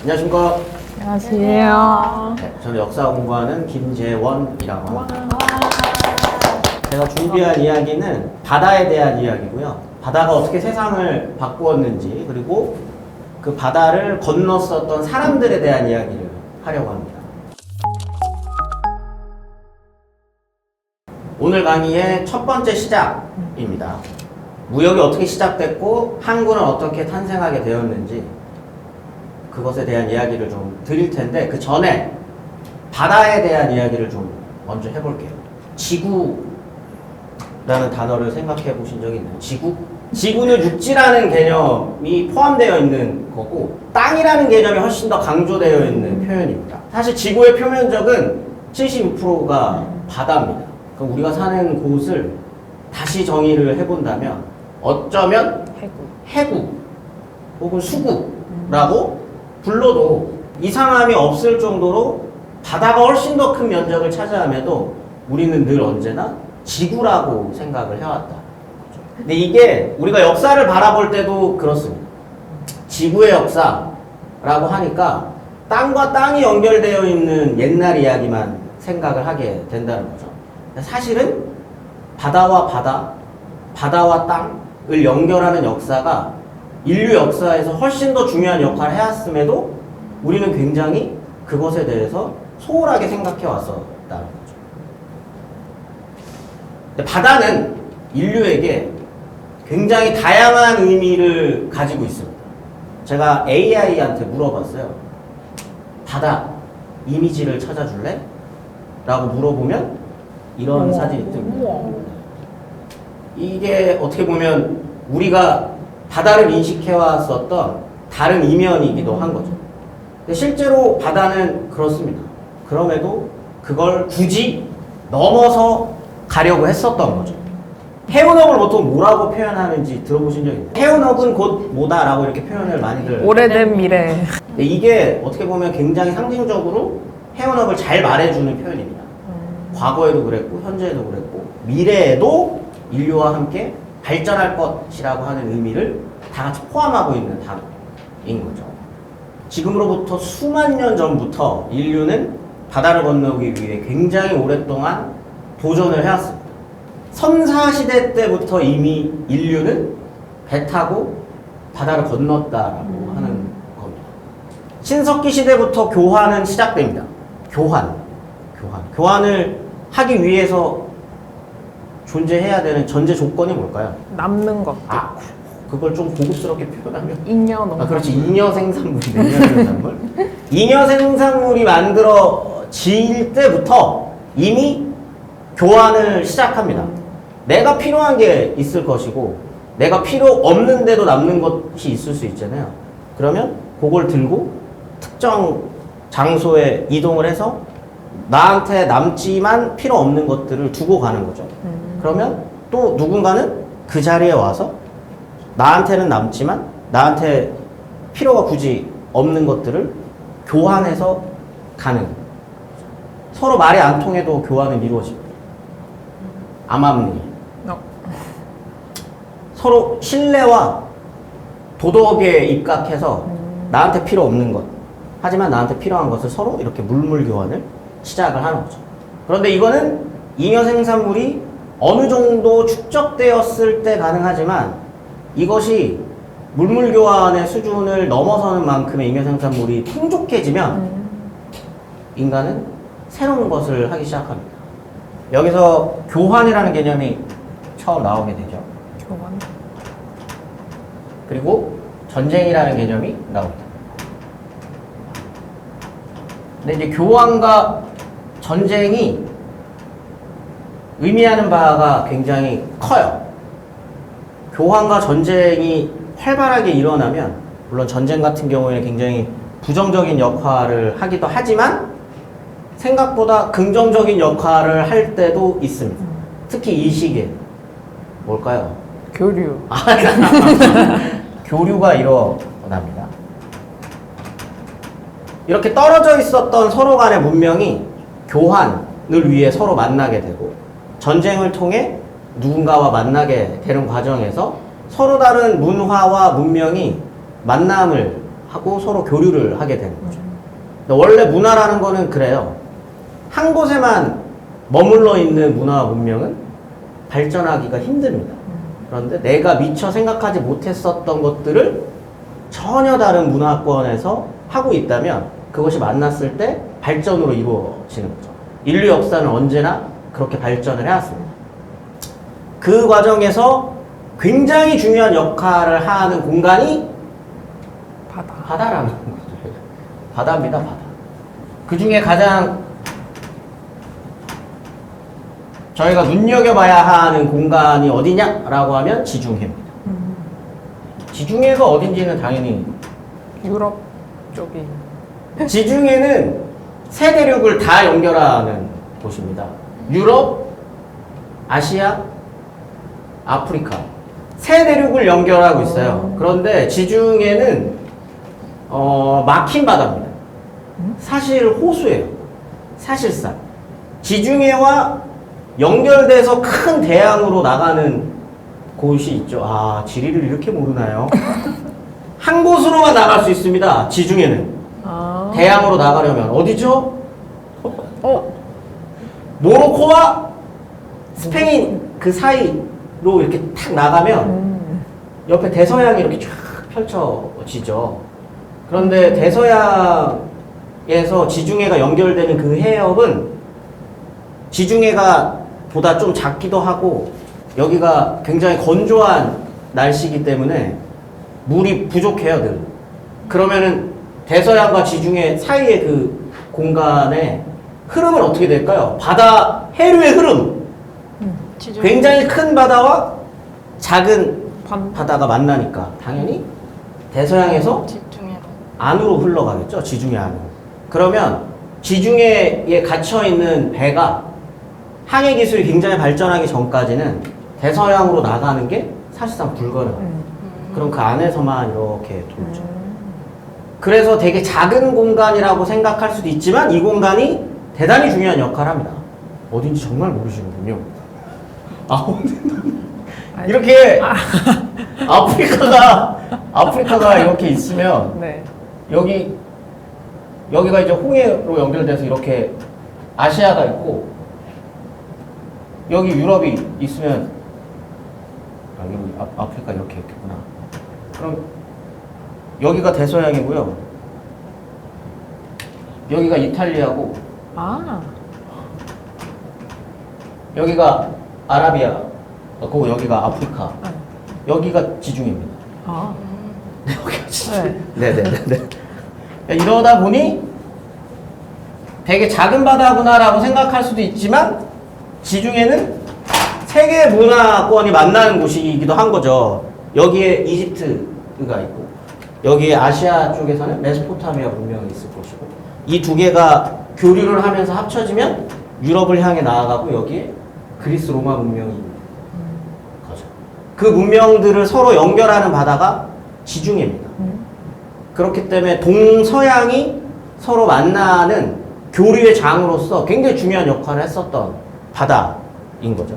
안녕하십니까. 안녕하세요. 네, 저는 역사 공부하는 김재원이라고 합니다. 제가 준비한 이야기는 바다에 대한 이야기고요. 바다가 어떻게 세상을 바꾸었는지, 그리고 그 바다를 건넜었던 사람들에 대한 이야기를 하려고 합니다. 오늘 강의의 첫 번째 시작입니다. 무역이 어떻게 시작됐고 항구는 어떻게 탄생하게 되었는지 그것에 대한 이야기를 좀 드릴 텐데, 그 전에 바다에 대한 이야기를 좀 먼저 해볼게요. 지구라는 단어를 생각해 보신 적이 있나요? 지구? 지구는 육지라는 개념이 포함되어 있는 거고, 땅이라는 개념이 훨씬 더 강조되어 있는 표현입니다. 사실 지구의 표면적은 76%가 바다입니다. 그럼 우리가 사는 곳을 다시 정의를 해본다면 어쩌면 해구 혹은 수구라고 불러도 이상함이 없을 정도로 바다가 훨씬 더 큰 면적을 차지함에도 우리는 늘 언제나 지구라고 생각을 해왔다. 근데 이게 우리가 역사를 바라볼 때도 그렇습니다. 지구의 역사라고 하니까 땅과 땅이 연결되어 있는 옛날 이야기만 생각을 하게 된다는 거죠. 사실은 바다와 바다, 바다와 땅을 연결하는 역사가 인류 역사에서 훨씬 더 중요한 역할을 해왔음에도 우리는 굉장히 그것에 대해서 소홀하게 생각해 왔었다는 거죠. 근데 바다는 인류에게 굉장히 다양한 의미를 가지고 있습니다. 제가 AI한테 물어봤어요. 바다 이미지를 찾아줄래? 라고 물어보면 이런 사진이 뜹니다. 이게 어떻게 보면 우리가 바다를 인식해왔었던 다른 이면이기도 한 거죠. 근데 실제로 바다는 그렇습니다. 그럼에도 그걸 굳이 넘어서 가려고 했었던 거죠. 해운업을 보통 뭐라고 표현하는지 들어보신 적 있나요? 해운업은 곧 뭐다라고 이렇게 표현을 많이들. 오래된 미래. 근데 이게 어떻게 보면 굉장히 상징적으로 해운업을 잘 말해주는 표현입니다. 과거에도 그랬고 현재에도 그랬고 미래에도 인류와 함께 발전할 것이라고 하는 의미를 다 같이 포함하고 있는 단어인 거죠. 지금으로부터 수만 년 전부터 인류는 바다를 건너기 위해 굉장히 오랫동안 도전을 해왔습니다. 선사시대 때부터 이미 인류는 배 타고 바다를 건넜다라고 하는 겁니다. 신석기 시대부터 교환은 시작됩니다. 교환을 하기 위해서 존재해야 되는 전제 조건이 뭘까요? 남는 것. 그걸 좀 고급스럽게 표현하면? 잉여. 그렇지. 잉여 생산물이네. 잉여 생산물. 잉여 생산물이 만들어질 때부터 이미 교환을 시작합니다. 내가 필요한 게 있을 것이고 내가 필요 없는데도 남는 것이 있을 수 있잖아요. 그러면 그걸 들고 특정 장소에 이동을 해서 나한테 남지만 필요 없는 것들을 두고 가는 거죠. 그러면 또 누군가는 그 자리에 와서 나한테는 남지만 나한테 필요가 굳이 없는 것들을 교환해서 가는, 서로 말이 안 통해도 교환은 이루어집니다. 암암리. 서로 신뢰와 도덕에 입각해서 나한테 필요 없는 것, 하지만 나한테 필요한 것을 서로 이렇게 물물 교환을 시작을 하는 거죠. 그런데 이거는 잉여 생산물이 어느 정도 축적되었을 때 가능하지만 이것이 물물 교환의 수준을 넘어서는 만큼의 잉여 생산물이 풍족해지면 인간은 새로운 것을 하기 시작합니다. 여기서 교환이라는 개념이 처음 나오게 되죠. 교환. 그리고 전쟁이라는 개념이 나옵니다. 근데 이제 교환과 전쟁이 의미하는 바가 굉장히 커요. 교환과 전쟁이 활발하게 일어나면 물론 전쟁 같은 경우에는 굉장히 부정적인 역할을 하기도 하지만 생각보다 긍정적인 역할을 할 때도 있습니다. 특히 이 시기에 뭘까요? 교류. 교류가 일어납니다. 이렇게 떨어져 있었던 서로 간의 문명이 교환을 위해 서로 만나게 되고, 전쟁을 통해 누군가와 만나게 되는 과정에서 서로 다른 문화와 문명이 만남을 하고 서로 교류를 하게 되는 거죠. 근데 원래 문화라는 거는 그래요. 한 곳에만 머물러 있는 문화와 문명은 발전하기가 힘듭니다. 그런데 내가 미처 생각하지 못했었던 것들을 전혀 다른 문화권에서 하고 있다면 그것이 만났을 때 발전으로 이루어지는 거죠. 인류 역사는 언제나 그렇게 발전을 해왔습니다. 그 과정에서 굉장히 중요한 역할을 하는 공간이 바다. 바다라는 거죠. 바다입니다, 바다. 그 중에 가장 저희가 눈여겨봐야 하는 공간이 어디냐라고 하면 지중해입니다. 지중해가 어딘지는 당연히 유럽 쪽이. 지중해는 세 대륙을 다 연결하는 곳입니다. 유럽, 아시아, 아프리카 세 대륙을 연결하고 있어요. 그런데 지중해는 막힌 바다입니다. 사실 호수예요. 사실상 지중해와 연결돼서 큰 대양으로 나가는 곳이 있죠. 아, 지리를 이렇게 모르나요? 한 곳으로만 나갈 수 있습니다. 지중해는. 아. 대양으로 나가려면 어디죠? 모로코와 스페인 그 사이로 이렇게 탁 나가면 옆에 대서양이 이렇게 쫙 펼쳐지죠. 그런데 대서양에서 지중해가 연결되는 그 해협은 지중해가 보다 좀 작기도 하고 여기가 굉장히 건조한 날씨이기 때문에 물이 부족해요, 늘. 그러면은 대서양과 지중해 사이의 그 공간의 흐름은 어떻게 될까요? 바다 해류의 흐름. 굉장히 큰 바다와 작은 바다가 만나니까 당연히 대서양에서 집중해라. 안으로 흘러가겠죠. 지중해 안으로. 그러면 지중해에 갇혀있는 배가 항해 기술이 굉장히 발전하기 전까지는 대서양으로 나가는 게 사실상 불가능해요. 그럼 그 안에서만 이렇게 돌죠. 그래서 되게 작은 공간이라고 생각할 수도 있지만 이 공간이 대단히 중요한 역할을 합니다. 어딘지 정말 모르시는군요. 이렇게 아프리카가 이렇게 있으면 네. 여기가 이제 홍해로 연결돼서 이렇게 아시아가 있고 여기 유럽이 있으면 여기 아프리카 이렇게 있겠구나. 그럼 여기가 대서양이고요. 여기가 이탈리아고 아. 여기가 아라비아, 그리고 여기가 아프리카. 네. 여기가 지중해입니다. 아. 여기가 네. 네네네. 이러다 보니 되게 작은 바다구나라고 생각할 수도 있지만 지중해는 세계 문화권이 만나는 곳이기도 한 거죠. 여기에 이집트가 있고 여기에 아시아 쪽에서는 메소포타미아 문명이 있을 것이고 이 두 개가 교류를 하면서 합쳐지면 유럽을 향해 나아가고 여기에 그리스 로마 문명이 있는 거죠. 그 문명들을 서로 연결하는 바다가 지중해입니다. 그렇기 때문에 동서양이 서로 만나는 교류의 장으로서 굉장히 중요한 역할을 했었던 바다인 거죠.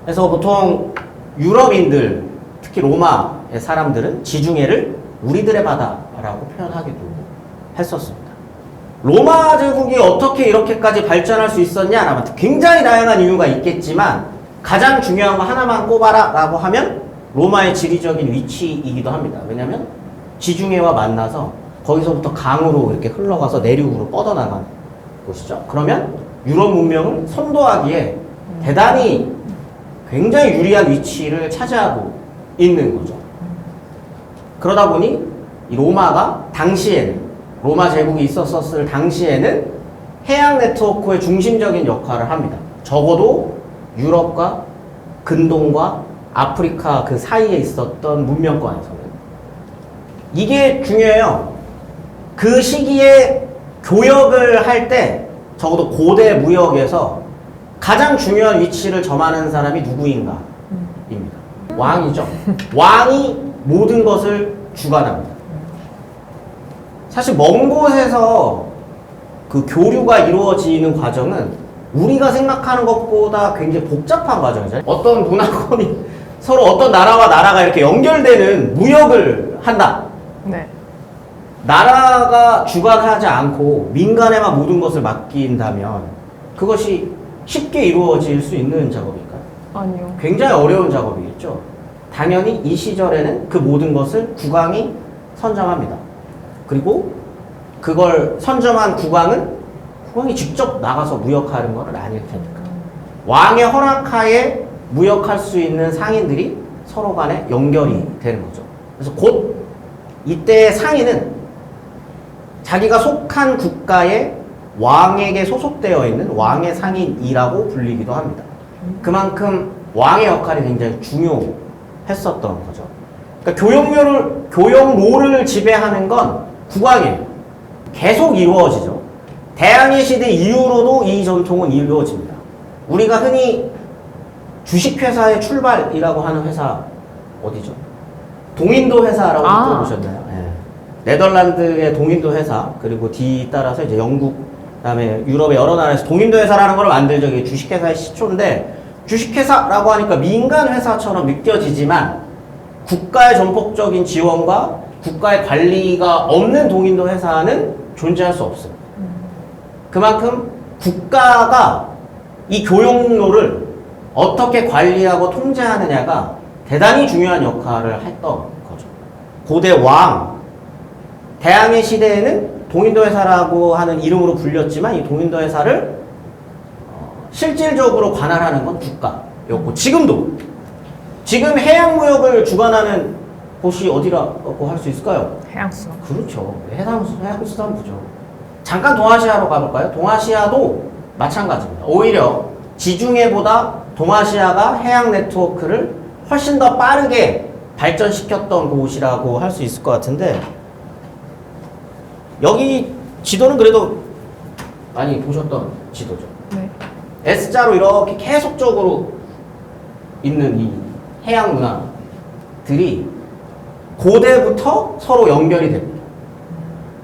그래서 보통 유럽인들, 특히 로마의 사람들은 지중해를 우리들의 바다라고 표현하기도 했었습니다. 로마 제국이 어떻게 이렇게까지 발전할 수 있었냐라면 굉장히 다양한 이유가 있겠지만 가장 중요한 거 하나만 꼽아라 라고 하면 로마의 지리적인 위치이기도 합니다. 왜냐하면 지중해와 만나서 거기서부터 강으로 이렇게 흘러가서 내륙으로 뻗어나가는 곳이죠. 그러면 유럽 문명을 선도하기에 대단히 굉장히 유리한 위치를 차지하고 있는 거죠. 그러다 보니 이 로마가 당시에는 로마 제국이 있었을 당시에는 해양 네트워크의 중심적인 역할을 합니다. 적어도 유럽과 근동과 아프리카 그 사이에 있었던 문명권에서는. 이게 중요해요. 그 시기에 교역을 할 때 적어도 고대 무역에서 가장 중요한 위치를 점하는 사람이 누구인가? 입니다. 왕이죠. 왕이 모든 것을 주관합니다. 사실 먼 곳에서 그 교류가 이루어지는 과정은 우리가 생각하는 것보다 굉장히 복잡한 과정이잖아요. 어떤 문화권이 서로 어떤 나라와 나라가 이렇게 연결되는 무역을 한다. 네. 나라가 주관하지 않고 민간에만 모든 것을 맡긴다면 그것이 쉽게 이루어질 수 있는 작업일까요? 아니요. 굉장히 어려운 작업이겠죠. 당연히 이 시절에는 그 모든 것을 국왕이 선정합니다. 그리고 그걸 선정한 국왕이 직접 나가서 무역하는 건 아닐 테니까. 왕의 허락하에 무역할 수 있는 상인들이 서로 간에 연결이 되는 거죠. 그래서 곧 이때의 상인은 자기가 속한 국가의 왕에게 소속되어 있는 왕의 상인이라고 불리기도 합니다. 그만큼 왕의 역할이 굉장히 중요했었던 거죠. 그러니까 교역로를 지배하는 건 국왕이에요. 계속 이루어지죠. 대항해 시대 이후로도 이 전통은 이루어집니다. 우리가 흔히 주식회사의 출발이라고 하는 회사 어디죠? 동인도 회사라고 들어보셨나요? 네. 네덜란드의 동인도 회사, 그리고 뒤따라서 이제 영국, 그다음에 유럽의 여러 나라에서 동인도 회사라는 걸 만들죠. 이게 주식회사의 시초인데, 주식회사라고 하니까 민간 회사처럼 느껴지지만 국가의 전폭적인 지원과 국가의 관리가 없는 동인도 회사는 존재할 수 없어요. 그만큼 국가가 이 교역로를 어떻게 관리하고 통제하느냐가 대단히 중요한 역할을 했던 거죠. 고대 왕, 대항해 시대에는 동인도 회사라고 하는 이름으로 불렸지만 이 동인도 회사를 실질적으로 관할하는 건 국가였고, 지금 해양무역을 주관하는 곳이 어디라고 할 수 있을까요? 해양수산. 그렇죠. 해양수산부죠. 잠깐 동아시아로 가볼까요? 동아시아도 마찬가지입니다. 오히려 지중해보다 동아시아가 해양 네트워크를 훨씬 더 빠르게 발전시켰던 곳이라고 할 수 있을 것 같은데, 여기 지도는 그래도 많이 보셨던 지도죠. 네. S자로 이렇게 계속적으로 있는 이 해양 문화들이 고대부터 서로 연결이 됩니다.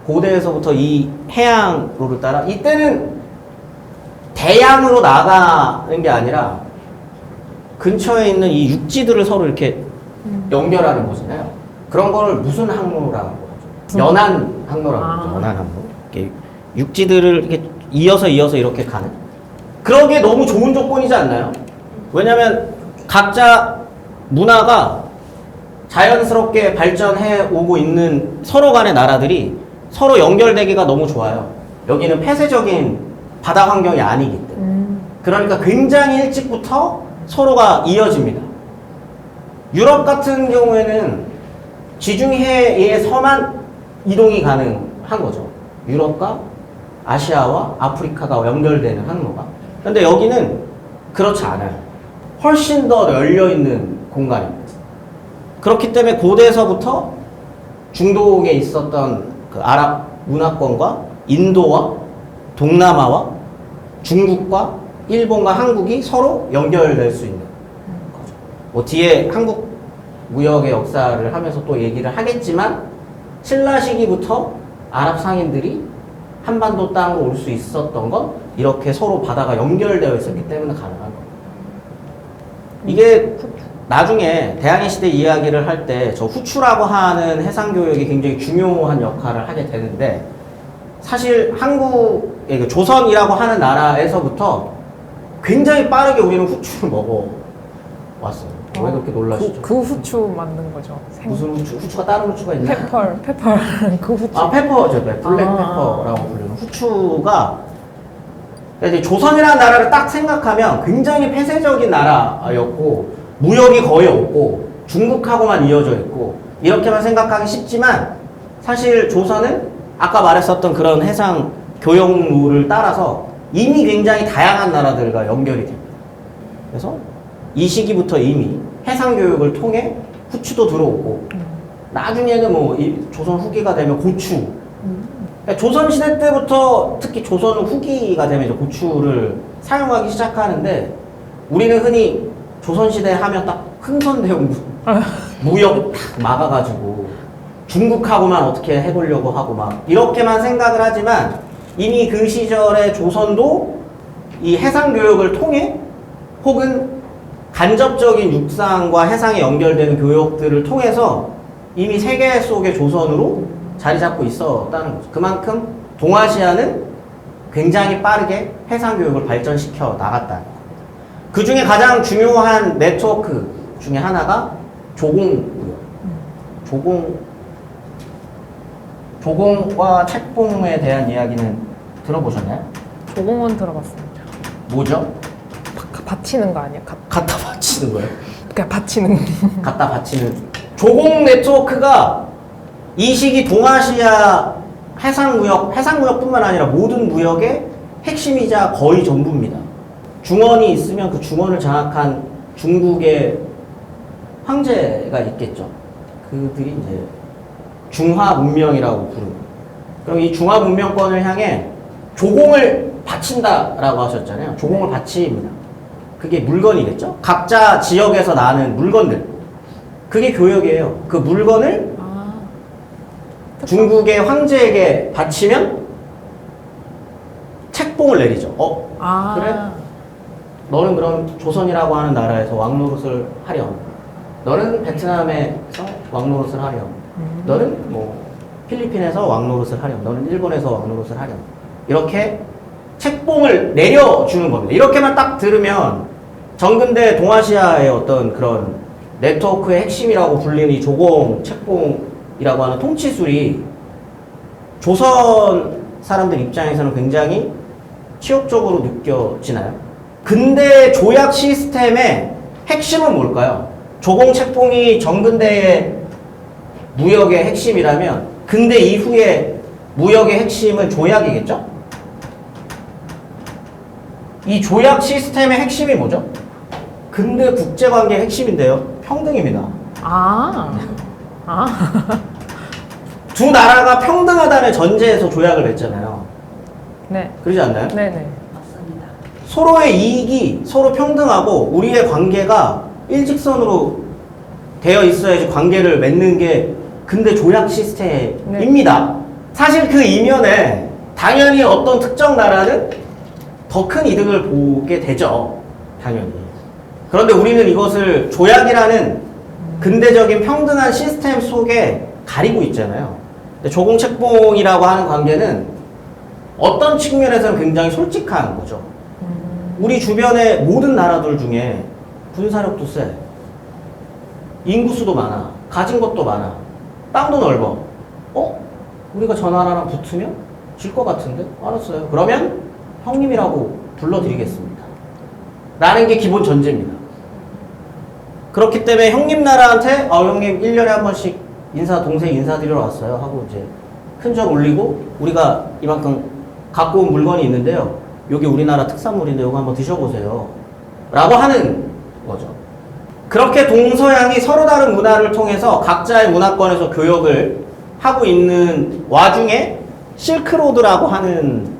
고대에서부터 이 해양로를 따라, 이때는 대양으로 나가는 게 아니라 근처에 있는 이 육지들을 서로 이렇게 연결하는 거잖아요. 그런 거를 무슨 항로라고 하죠? 연안 항로라고 하죠. 연안 항로. 이렇게 육지들을 이렇게 이어서 이렇게 가는. 그런 게 너무 좋은 조건이지 않나요? 왜냐면 각자 문화가 자연스럽게 발전해 오고 있는 서로 간의 나라들이 서로 연결되기가 너무 좋아요. 여기는 폐쇄적인 바다 환경이 아니기 때문에. 그러니까 굉장히 일찍부터 서로가 이어집니다. 유럽 같은 경우에는 지중해에서만 이동이 가능한 거죠. 유럽과 아시아와 아프리카가 연결되는 항로가. 근데 여기는 그렇지 않아요. 훨씬 더 열려있는 공간입니다. 그렇기 때문에 고대에서부터 중동에 있었던 그 아랍 문화권과 인도와 동남아와 중국과 일본과 한국이 서로 연결될 수 있는 거죠. 뭐 뒤에 한국 무역의 역사를 하면서 또 얘기를 하겠지만, 신라 시기부터 아랍 상인들이 한반도 땅으로 올 수 있었던 건 이렇게 서로 바다가 연결되어 있었기 때문에 가능한 겁니다. 이게 나중에 대항해 시대 이야기를 할 때 저 후추라고 하는 해상교역이 굉장히 중요한 역할을 하게 되는데, 사실 한국의 조선이라고 하는 나라에서부터 굉장히 빠르게 우리는 후추를 먹어왔어요. 왜 그렇게 놀라시죠? 그 후추 만든 거죠. 무슨 후추? 후추가 다른 후추가 있나요? 페퍼. 그 후추. 아, 페퍼죠. 블랙페퍼라고 부르는 후추가, 이제 조선이라는 나라를 딱 생각하면 굉장히 폐쇄적인 나라였고, 무역이 거의 없고, 중국하고만 이어져 있고, 이렇게만 생각하기 쉽지만, 사실 조선은 아까 말했었던 그런 해상 교역로를 따라서 이미 굉장히 다양한 나라들과 연결이 됩니다. 그래서 이 시기부터 이미 해상 교역을 통해 후추도 들어오고, 나중에는 뭐 조선 후기가 되면 고추. 그러니까 조선 시대 때부터 특히 조선 후기가 되면 이제 고추를 사용하기 시작하는데, 우리는 흔히 조선 시대 하면 딱 흥선대원 무역 딱 막아가지고 중국하고만 어떻게 해보려고 하고 막 이렇게만 생각을 하지만, 이미 그 시절의 조선도 이 해상 교역을 통해 혹은 간접적인 육상과 해상에 연결되는 교역들을 통해서 이미 세계 속의 조선으로 자리 잡고 있었다는 거죠. 그만큼 동아시아는 굉장히 빠르게 해상 교육을 발전시켜 나갔다는 겁니다. 그 중에 가장 중요한 네트워크 중에 하나가 조공고요. 조공과 책봉에 대한 이야기는 들어보셨나요? 조공은 들어봤습니다. 뭐죠? 받치는 거 아니야? 갖다 바치는 거예요? 그냥 받치는 거. 갖다 바치는 조공 네트워크가 이 시기 동아시아 해상무역뿐만 아니라 모든 무역의 핵심이자 거의 전부입니다. 중원이 있으면 그 중원을 장악한 중국의 황제가 있겠죠. 그들이 이제 중화 문명이라고 부르는. 그럼 이 중화 문명권을 향해 조공을 바친다라고 하셨잖아요. 조공을 바칩니다. 그게 물건이겠죠. 각자 지역에서 나는 물건들. 그게 교역이에요. 그 물건을 중국의 황제에게 바치면 책봉을 내리죠. 그래? 너는 그럼 조선이라고 하는 나라에서 왕노릇을 하렴. 너는 베트남에서 왕노릇을 하렴. 너는 뭐 필리핀에서 왕노릇을 하렴. 너는 일본에서 왕노릇을 하렴. 이렇게 책봉을 내려주는 겁니다. 이렇게만 딱 들으면 정근대 동아시아의 어떤 그런 네트워크의 핵심이라고 불리는 이 조공, 책봉이라고 하는 통치술이 조선 사람들 입장에서는 굉장히 치욕적으로 느껴지나요? 근대 조약 시스템의 핵심은 뭘까요? 조공, 책봉이 정근대의 무역의 핵심이라면 근대 이후의 무역의 핵심은 조약이겠죠? 이 조약 시스템의 핵심이 뭐죠? 근대 국제관계의 핵심인데요. 평등입니다. 두 나라가 평등하다는 전제에서 조약을 맺잖아요. 네. 그러지 않나요? 네네. 맞습니다. 서로의 이익이 서로 평등하고 우리의 관계가 일직선으로 되어 있어야지 관계를 맺는 게 근대 조약 시스템입니다. 사실 그 이면에 당연히 어떤 특정 나라는 더 큰 이득을 보게 되죠. 당연히. 그런데 우리는 이것을 조약이라는 근대적인 평등한 시스템 속에 가리고 있잖아요. 근데 조공책봉이라고 하는 관계는 어떤 측면에서는 굉장히 솔직한 거죠. 우리 주변의 모든 나라들 중에 군사력도 세, 인구수도 많아, 가진 것도 많아, 땅도 넓어. 우리가 저 나라랑 붙으면 질 것 같은데? 알았어요. 그러면 형님이라고 불러드리겠습니다. 라는 게 기본 전제입니다. 그렇기 때문에 형님 나라한테 형님 1년에 한 번씩 동생 인사드리러 왔어요 하고 이제 큰 절 올리고 우리가 이만큼 갖고 온 물건이 있는데요. 여기 우리나라 특산물인데 이거 한번 드셔보세요. 라고 하는 거죠. 그렇게 동서양이 서로 다른 문화를 통해서 각자의 문화권에서 교역을 하고 있는 와중에 실크로드라고 하는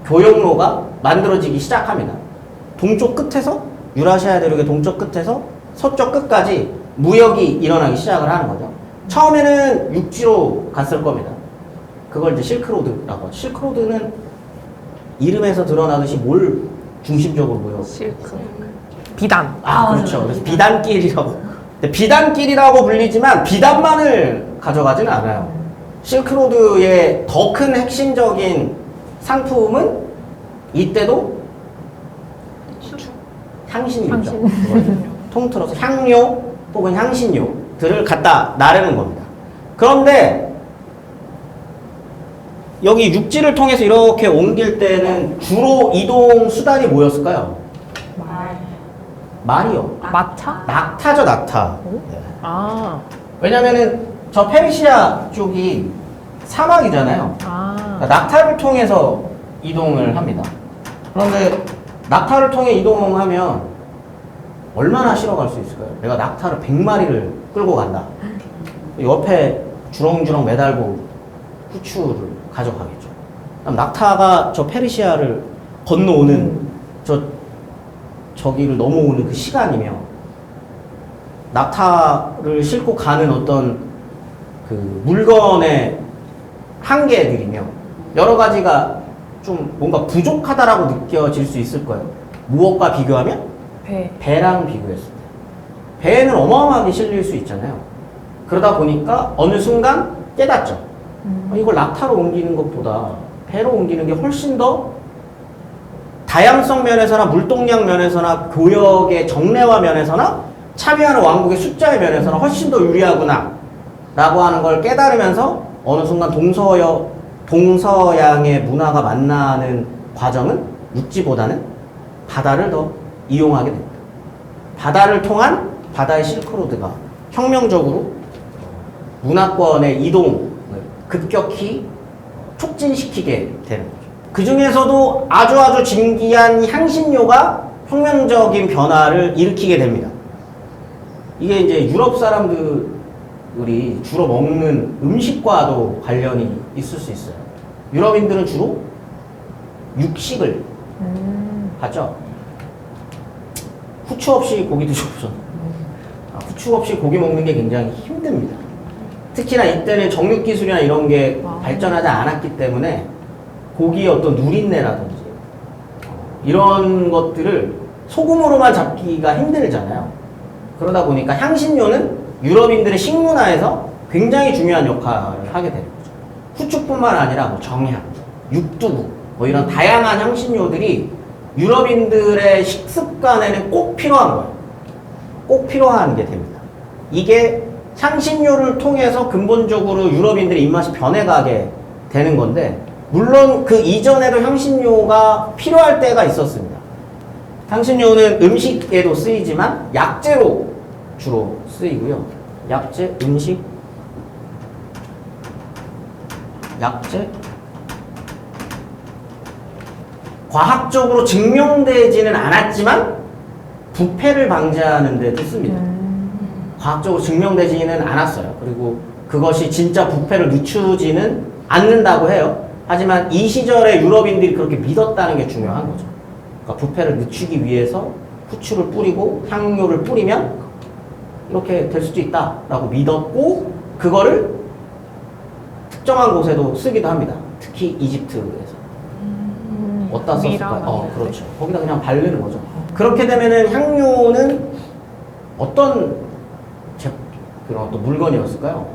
교역로가 만들어지기 시작합니다. 동쪽 끝에서 유라시아 대륙의 동쪽 끝에서 서쪽 끝까지 무역이 일어나기 시작을 하는 거죠. 처음에는 육지로 갔을 겁니다. 그걸 이제 실크로드라고 하죠. 실크로드는 이름에서 드러나듯이 뭘 중심적으로 무역? 실크. 비단. 그렇죠. 그래서 비단길이라고. 근데 비단길이라고 불리지만 비단만을 가져가지는 않아요. 실크로드의 더 큰 핵심적인 상품은 이때도 향신료죠. 통틀어서 향료 혹은 향신료들을 갖다 나르는 겁니다. 그런데 여기 육지를 통해서 이렇게 옮길 때는 주로 이동 수단이 뭐였을까요? 말이요. 마차? 낙타죠, 낙타. 네. 왜냐면은 저 페르시아 쪽이 사막이잖아요. 그러니까 낙타를 통해서 이동을 합니다. 그런데 낙타를 통해 이동하면 얼마나 실어갈 수 있을까요? 내가 낙타를 100마리를 끌고 간다. 옆에 주렁주렁 매달고 후추를 가져가겠죠. 그럼 낙타가 저 페르시아를 건너오는 저기를 넘어오는 그 시간이며 낙타를 싣고 가는 어떤 그 물건의 한계들이며 여러 가지가 좀 뭔가 부족하다라고 느껴질 수 있을 거예요. 무엇과 비교하면? 배랑 비교했을 때. 배에는 어마어마하게 실릴 수 있잖아요. 그러다 보니까 어느 순간 깨닫죠. 이걸 낙타로 옮기는 것보다 배로 옮기는 게 훨씬 더 다양성 면에서나 물동량 면에서나 교역의 정례화 면에서나 차비하는 왕국의 숫자의 면에서나 훨씬 더 유리하구나 라고 하는 걸 깨달으면서 어느 순간 동서양의 문화가 만나는 과정은 육지보다는 바다를 더 이용하게 됩니다. 바다를 통한 바다의 실크로드가 혁명적으로 문화권의 이동을 급격히 촉진시키게 되는 거죠. 그 중에서도 아주 진기한 향신료가 혁명적인 변화를 일으키게 됩니다. 이게 이제 유럽 사람들이 주로 먹는 음식과도 관련이 있을 수 있어요. 유럽인들은 주로 육식을 하죠. 후추 없이 고기 드셔보죠. 후추 없이 고기 먹는 게 굉장히 힘듭니다. 특히나 이때는 정육 기술이나 이런 게 발전하지 않았기 때문에 고기의 어떤 누린내라든지 이런 것들을 소금으로만 잡기가 힘들잖아요. 그러다 보니까 향신료는 유럽인들의 식문화에서 굉장히 중요한 역할을 하게 되는 거죠. 후추뿐만 아니라 뭐 정향, 육두구 뭐 이런 다양한 향신료들이 유럽인들의 식습관에는 꼭 필요한 거예요. 꼭 필요한 게 됩니다. 이게 향신료를 통해서 근본적으로 유럽인들의 입맛이 변해가게 되는 건데, 물론 그 이전에도 향신료가 필요할 때가 있었습니다. 향신료는 음식에도 쓰이지만 약재로 주로 쓰이고요. 약재, 음식, 약재. 과학적으로 증명되지는 않았지만 부패를 방지하는 데도 씁니다. 과학적으로 증명되지는 않았어요. 그리고 그것이 진짜 부패를 늦추지는 않는다고 해요. 하지만 이 시절에 유럽인들이 그렇게 믿었다는 게 중요한 거죠. 그러니까 부패를 늦추기 위해서 후추를 뿌리고 향료를 뿌리면 이렇게 될 수도 있다라고 믿었고, 그거를 특정한 곳에도 쓰기도 합니다. 특히 이집트에서. 어디다 썼을까요? 그렇죠. 거기다 그냥 바르는 거죠. 그렇게 되면은 향료는 어떤 그런 어떤 물건이었을까요?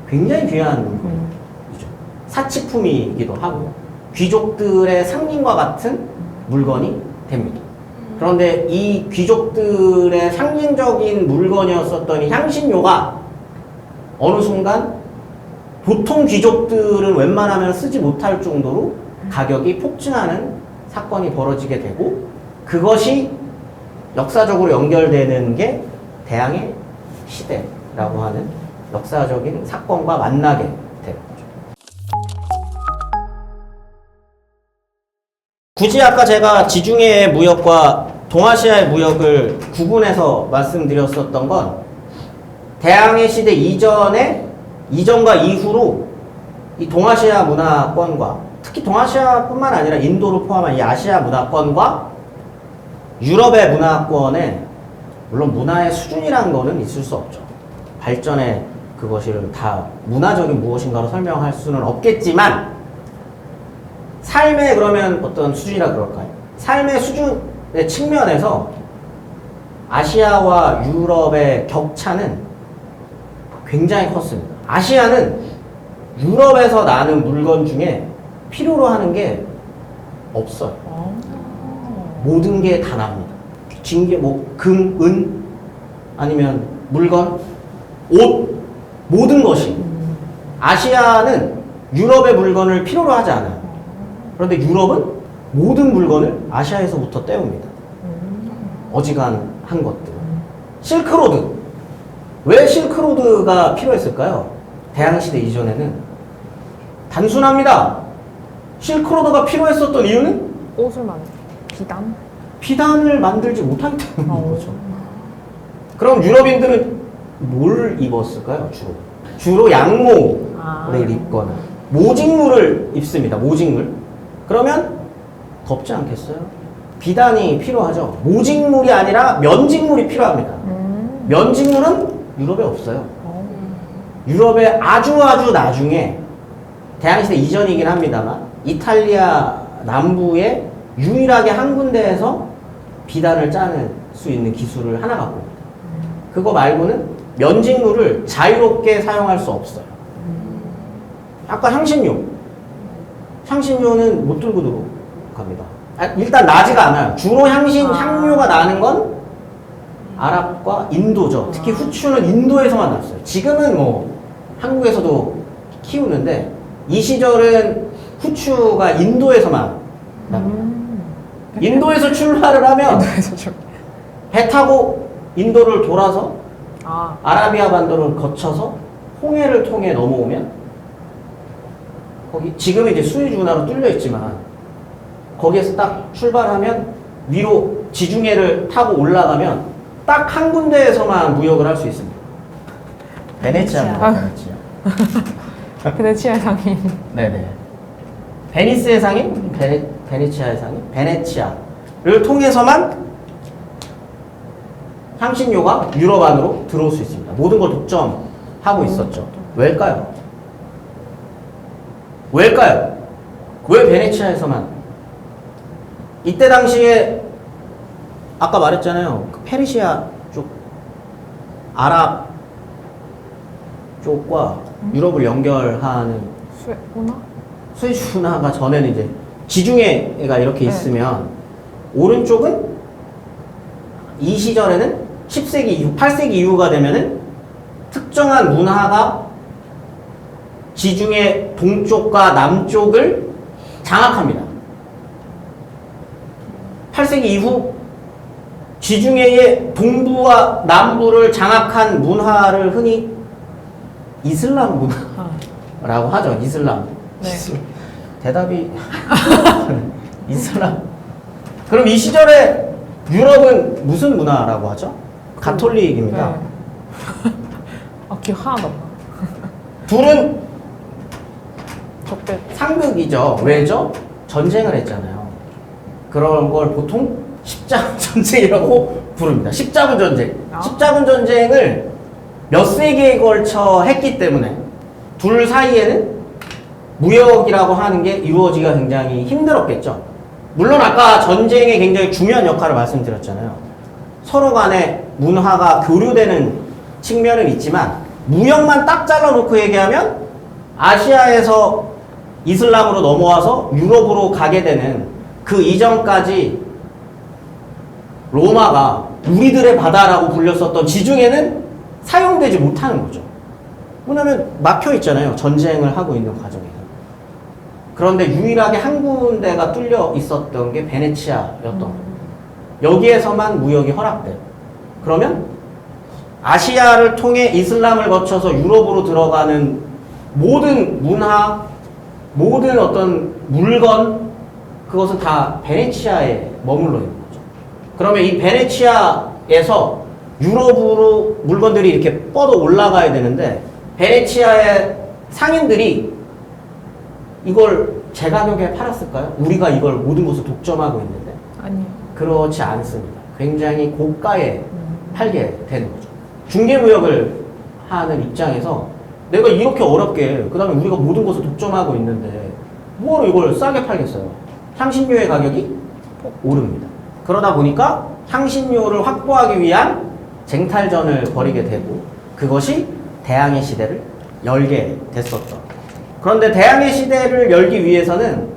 굉장히 귀한 물건이죠. 사치품이기도 하고 귀족들의 상징과 같은 물건이 됩니다. 그런데 이 귀족들의 상징적인 물건이었었던 이 향신료가 어느 순간 보통 귀족들은 웬만하면 쓰지 못할 정도로 가격이 폭증하는 사건이 벌어지게 되고, 그것이 역사적으로 연결되는 게 대항해 시대라고 하는 역사적인 사건과 만나게 되는 거죠. 굳이 아까 제가 지중해의 무역과 동아시아의 무역을 구분해서 말씀드렸었던 건 대항해 시대 이전과 이후로 이 동아시아 문화권과 특히 동아시아뿐만 아니라 인도를 포함한 이 아시아 문화권과 유럽의 문화권에, 물론 문화의 수준이라는 거는 있을 수 없죠. 발전의 그것을 다 문화적인 무엇인가로 설명할 수는 없겠지만, 삶의 그러면 어떤 수준이라 그럴까요? 삶의 수준의 측면에서 아시아와 유럽의 격차는 굉장히 컸습니다. 아시아는 유럽에서 나는 물건 중에 필요로 하는 게 없어요. 모든 게 다 납니다. 징계, 금, 은, 아니면 물건, 옷, 모든 것이. 아시아는 유럽의 물건을 필요로 하지 않아요. 그런데 유럽은 모든 물건을 아시아에서부터 떼옵니다. 어지간한 것들. 실크로드. 왜 실크로드가 필요했을까요? 대항시대 이전에는 단순합니다. 실크로드가 필요했었던 이유는 옷을 만들 비단? 비단을 만들지 못하기 때문인 거죠. 그럼 유럽인들은 뭘 입었을까요? 주로 양모를 입거나 모직물을 입습니다. 모직물. 그러면 덥지 않겠어요? 비단이 필요하죠. 모직물이 아니라 면직물이 필요합니다. 면직물은 유럽에 없어요. 유럽의 아주 나중에, 대항시대 이전이긴 합니다만, 이탈리아 남부에 유일하게 한 군데에서 비단을 짜낼 수 있는 기술을 하나 갖고 있습니다. 그거 말고는 면직물을 자유롭게 사용할 수 없어요. 아까 향신료는 못 들고 들어갑니다. 일단 나지가 않아요. 주로 향료가 나는 건 아랍과 인도죠. 특히 후추는 인도에서만 났어요. 지금은 뭐 한국에서도 키우는데 이 시절은 후추가 인도에서만 납니다. 인도에서 출발을 하면 배 타고 인도를 돌아서 아라비아 반도를 거쳐서 홍해를 통해 넘어오면 거기 지금은 이제 수에즈 운하로 뚫려 있지만 거기에서 딱 출발하면 위로 지중해를 타고 올라가면 딱 한 군데에서만 무역을 할 수 있습니다. 베네치아입니다. 베네치아. 베네치아의 상인. 네네. 베니스의 상인, 베네치아의 상인, 베네치아를 통해서만 향신료가 유럽 안으로 들어올 수 있습니다. 모든 걸 독점하고 있었죠. 왜일까요? 왜일까요? 왜 베네치아에서만? 이때 당시에 아까 말했잖아요. 그 페르시아 쪽, 아랍 쪽과 유럽을 연결하는 스웨즈 운하가 전에는 이제 지중해가 이렇게 있으면 오른쪽은 이 시절에는 10세기 이후, 8세기 이후가 되면은 특정한 문화가 지중해 동쪽과 남쪽을 장악합니다. 8세기 이후 지중해의 동부와 남부를 장악한 문화를 흔히 이슬람 문화라고 하죠. 이슬람. 네. 대답이 이슬람. 그럼 이 시절에 유럽은 무슨 문화라고 하죠? 가톨릭입니다. 네. 기억 하나도 안 나. 둘은 적대. 상극이죠. 왜죠? 전쟁을 했잖아요. 그런 걸 보통 십자군 전쟁이라고 부릅니다. 십자군 전쟁. 십자군 전쟁을 몇 세기에 걸쳐 했기 때문에 둘 사이에는 무역이라고 하는 게 이루어지기가 굉장히 힘들었겠죠. 물론 아까 전쟁에 굉장히 중요한 역할을 말씀드렸잖아요. 서로 간에 문화가 교류되는 측면은 있지만 무역만 딱 잘라놓고 얘기하면 아시아에서 이슬람으로 넘어와서 유럽으로 가게 되는 그 이전까지 로마가 우리들의 바다라고 불렸었던 지중해는 사용되지 못하는 거죠. 왜냐하면 막혀 있잖아요. 전쟁을 하고 있는 과정에서. 그런데 유일하게 한 군데가 뚫려 있었던 게 베네치아였던 거예요. 여기에서만 무역이 허락돼요. 그러면 아시아를 통해 이슬람을 거쳐서 유럽으로 들어가는 모든 문화, 모든 어떤 물건, 그것은 다 베네치아에 머물러 있는 거죠. 그러면 이 베네치아에서 유럽으로 물건들이 이렇게 뻗어 올라가야 되는데 베네치아의 상인들이 이걸 제 가격에 팔았을까요? 우리가 이걸 모든 것을 독점하고 있는데 아니요. 그렇지 않습니다. 굉장히 고가에 팔게 되는 거죠. 중개무역을 하는 입장에서 내가 이렇게 어렵게 그 다음에 우리가 모든 것을 독점하고 있는데 뭐하러 이걸 싸게 팔겠어요? 향신료의 가격이 오릅니다. 그러다 보니까 향신료를 확보하기 위한 쟁탈전을 벌이게 되고 그것이 대항해 시대를 열게 됐었죠. 그런데 대항해 시대를 열기 위해서는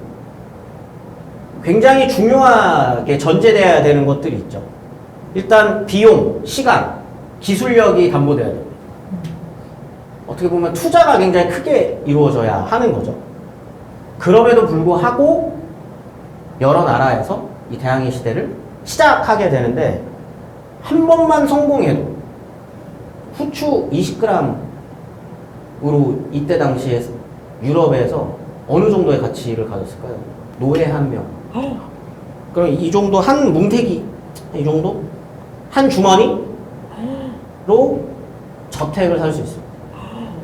굉장히 중요하게 전제되어야 되는 것들이 있죠. 일단 비용, 시간, 기술력이 담보돼야 됩니다. 어떻게 보면 투자가 굉장히 크게 이루어져야 하는 거죠. 그럼에도 불구하고 여러 나라에서 이 대항해 시대를 시작하게 되는데 한 번만 성공해도 후추 20g으로 이때 당시에 유럽에서 어느 정도의 가치를 가졌을까요? 노예 한 명. 그럼 이 정도 한 뭉태기, 이 정도? 한 주머니로 저택을 살 수 있어요.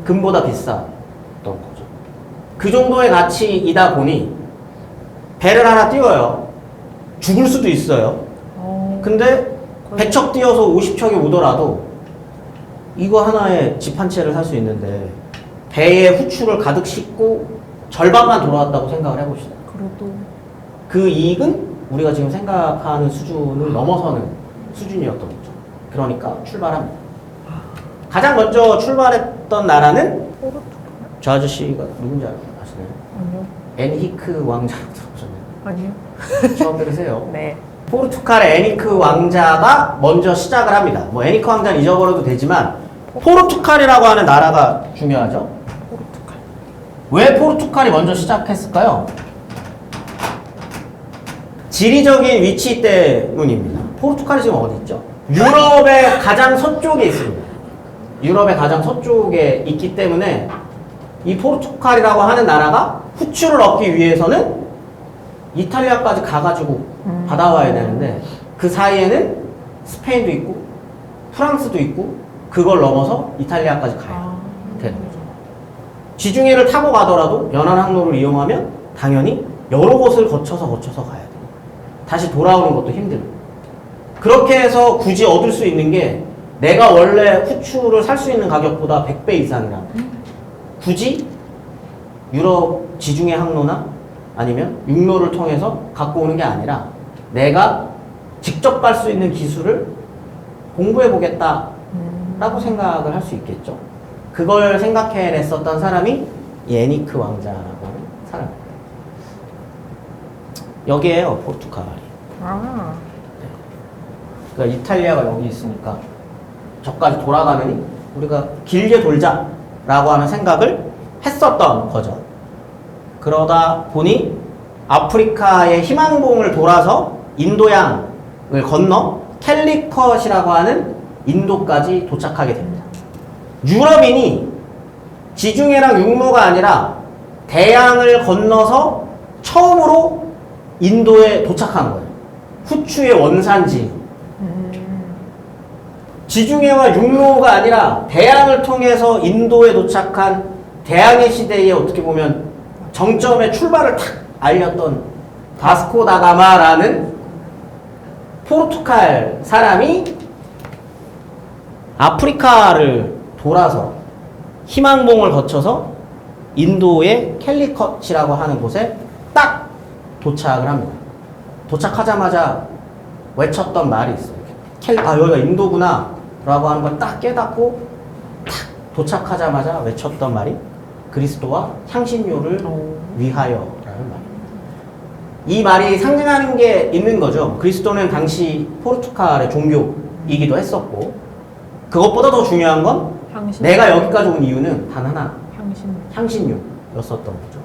금보다 비쌌던 거죠. 그 정도의 가치이다 보니 배를 하나 띄워요. 죽을 수도 있어요. 근데 100척 띄어서 50척이 오더라도 이거 하나에 집 한 채를 살 수 있는데 배에 후추를 가득 싣고 절반만 돌아왔다고 생각을 해봅시다. 그래도 그 이익은 우리가 지금 생각하는 수준을 넘어서는 수준이었던 거죠. 그러니까 출발합니다. 가장 먼저 출발했던 나라는 저 아저씨가 누군지 아시나요? 아니요. 에니크 왕자라고 들어보셨나요? 아니요. 처음 들으세요? 네. 포르투갈의 에니크 왕자가 먼저 시작을 합니다. 뭐 에니크 왕자는 잊어버려도 되지만 포르투갈이라고 하는 나라가 중요하죠. 포르투갈. 왜 포르투갈이 먼저 시작했을까요? 지리적인 위치 때문입니다. 포르투갈이 지금 어디 있죠? 유럽의 가장 서쪽에 있습니다. 유럽의 가장 서쪽에 있기 때문에 이 포르투갈이라고 하는 나라가 후추를 얻기 위해서는 이탈리아까지 가가지고 받아와야 되는데 그 사이에는 스페인도 있고 프랑스도 있고 그걸 넘어서 이탈리아까지 가야 되는 거죠. 지중해를 타고 가더라도 연안 항로를 이용하면 당연히 여러 곳을 거쳐서 가야 돼요. 다시 돌아오는 것도 힘들고. 그렇게 해서 굳이 얻을 수 있는 게 내가 원래 후추를 살 수 있는 가격보다 100배 이상이라 굳이 유럽 지중해 항로나 아니면 육로를 통해서 갖고 오는 게 아니라 내가 직접 갈 수 있는 기술을 공부해 보겠다라고 생각을 할 수 있겠죠. 그걸 생각해냈었던 사람이 이 에니크 왕자라고 하는 사람입니다. 여기에요, 포르투갈이. 아. 그러니까 이탈리아가 여기 있으니까 저까지 돌아가느니 우리가 길게 돌자라고 하는 생각을 했었던 거죠. 그러다 보니 아프리카의 희망봉을 돌아서 인도양을 건너 캘리컷이라고 하는 인도까지 도착하게 됩니다. 유럽인이 지중해랑 육로가 아니라 대양을 건너서 처음으로 인도에 도착한 거예요. 후추의 원산지. 지중해와 육로가 아니라 대양을 통해서 인도에 도착한 대항해 시대에 어떻게 보면 정점의 출발을 탁 알렸던 바스코 다가마라는 포르투갈 사람이 아프리카를 돌아서 희망봉을 거쳐서 인도의 캘리컷이라고 하는 곳에 딱 도착을 합니다. 도착하자마자 외쳤던 말이 있어요. 여기가 인도구나 라고 하는 걸 딱 깨닫고 딱 도착하자마자 외쳤던 말이 그리스도와 향신료를 위하여라는 말입니다. 이 말이 상징하는 게 있는 거죠. 그리스도는 당시 포르투갈의 종교이기도 했었고 그것보다 더 중요한 건 향신. 내가 여기까지 온 이유는 단 하나, 향신료였었던 거죠.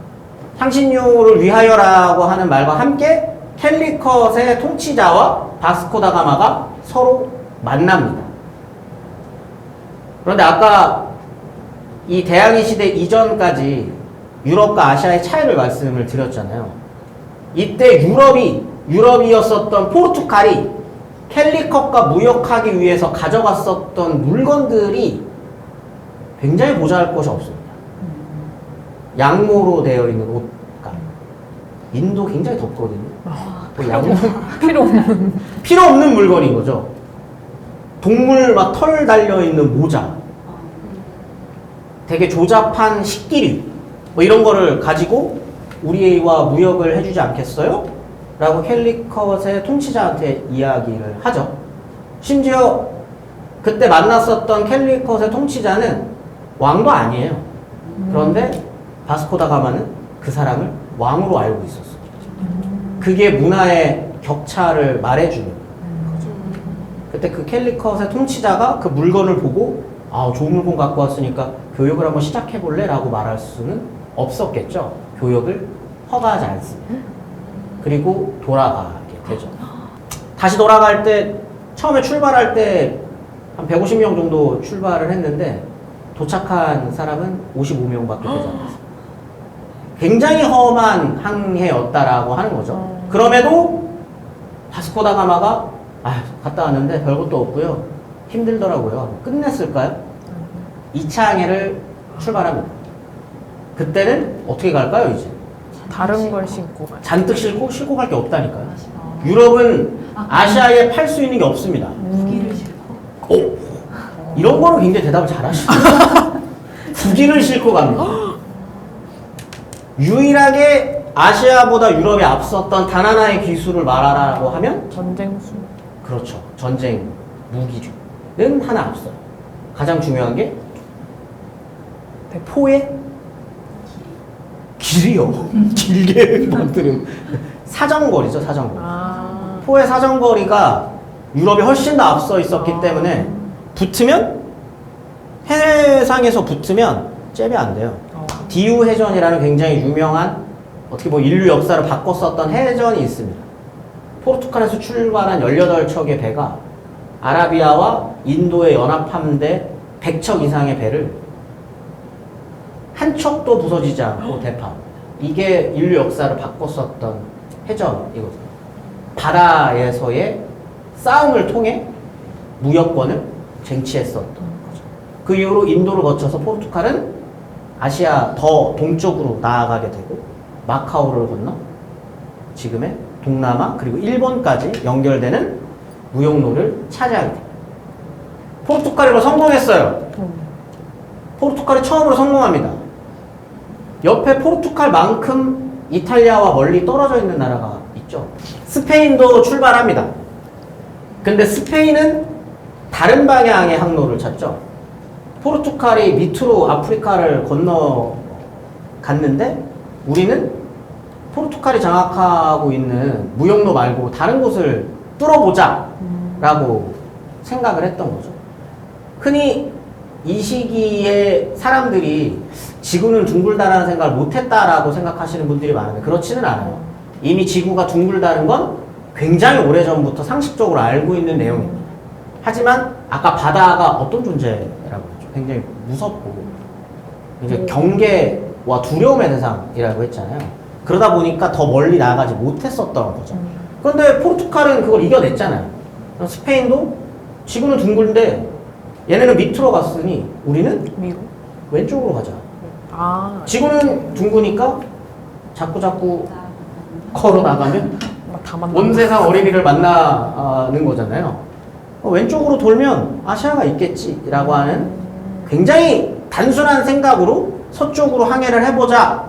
향신료를 위하여라고 하는 말과 함께 캘리컷의 통치자와 바스코 다가마가 서로 만납니다. 그런데 아까 이 대항해 시대 이전까지 유럽과 아시아의 차이를 말씀을 드렸잖아요. 이때 유럽이었었던 포르투갈이 캘리컷과 무역하기 위해서 가져갔었던 물건들이 굉장히 보잘것이 없습니다. 양모로 되어 있는 옷감. 인도 굉장히 덥거든요. 양모 필요 없는 물건인 거죠. 동물 막 털 달려 있는 모자, 되게 조잡한 식기류 뭐 이런 거를 가지고 우리와 무역을 해주지 않겠어요? 라고 캘리컷의 통치자한테 이야기를 하죠. 심지어 그때 만났었던 캘리컷의 통치자는 왕도 아니에요. 그런데 바스코 다가마는 그 사람을 왕으로 알고 있었어요. 그게 문화의 격차를 말해주는 거죠. 그때 그 캘리컷의 통치자가 그 물건을 보고 좋은 물건 갖고 왔으니까 교역을 한번 시작해볼래? 라고 말할 수는 없었겠죠. 교역을 허가하지 않습니다. 그리고 돌아가게 되죠. 다시 돌아갈 때 처음에 출발할 때 한 150명 정도 출발을 했는데 도착한 사람은 55명밖에 되지 않았습니다. 굉장히 험한 항해였다라고 하는 거죠. 그럼에도 바스코 다가마가 갔다 왔는데 별것도 없고요. 힘들더라고요. 끝냈을까요? 2차 항해를 출발합니다. 그때는 어떻게 갈까요, 이제? 다른 걸 신고. 잔뜩 싣고 갈 게 없다니까요. 유럽은 아시아에 팔 수 있는 게 없습니다. 무기를 싣고. 이런 거는 굉장히 대답을 잘하시죠. 무기를 싣고 갑니다. 유일하게 아시아보다 유럽이 앞섰던 단 하나의 기술을 말하라고 하면 전쟁수. 그렇죠. 전쟁 무기류는 하나 앞서요. 가장 중요한 게 포의 길이요. 길게 만드는 사정거리죠, 사정거리. 아. 포의 사정거리가 유럽이 훨씬 더 앞서 있었기 때문에 붙으면 해상에서 붙으면 잽이 안 돼요. 디우 해전이라는 굉장히 유명한 어떻게 보면 인류 역사를 바꿨었던 해전이 있습니다. 포르투갈에서 출발한 18척의 배가 아라비아와 인도의 연합함대 100척 이상의 배를 한 척도 부서지지 않고 대파합니다. 이게 인류 역사를 바꿨었던 해전이거든요. 바다에서의 싸움을 통해 무역권을 쟁취했었던 거죠. 그 이후로 인도를 거쳐서 포르투갈은 아시아 더 동쪽으로 나아가게 되고 마카오를 건너 지금의 동남아 그리고 일본까지 연결되는 무역로를 차지하게 됩니다. 포르투갈이 이거 성공했어요. 포르투갈이 처음으로 성공합니다. 옆에 포르투갈만큼 이탈리아와 멀리 떨어져 있는 나라가 있죠. 스페인도 출발합니다. 근데 스페인은 다른 방향의 항로를 찾죠. 포르투갈이 밑으로 아프리카를 건너갔는데 우리는 포르투갈이 장악하고 있는 무역로 말고 다른 곳을 뚫어보자 라고 생각을 했던 거죠. 흔히 이 시기에 사람들이 지구는 둥글다라는 생각을 못했다라고 생각하시는 분들이 많은데 그렇지는 않아요. 이미 지구가 둥글다는 건 굉장히 오래전부터 상식적으로 알고 있는 내용입니다. 하지만 아까 바다가 어떤 존재라고 했죠? 굉장히 무섭고 이제 경계와 두려움의 대상이라고 했잖아요. 그러다 보니까 더 멀리 나아가지 못했었던 거죠. 그런데 포르투갈은 그걸 이겨냈잖아요. 스페인도 지구는 둥글인데 얘네는 밑으로 갔으니 우리는 미국? 왼쪽으로 가자. 아. 지구는 둥그니까 자꾸 걸어 나가면 다 만나. 온 세상 어린이를 만나는 거잖아요. 왼쪽으로 돌면 아시아가 있겠지라고 하는 굉장히 단순한 생각으로 서쪽으로 항해를 해보자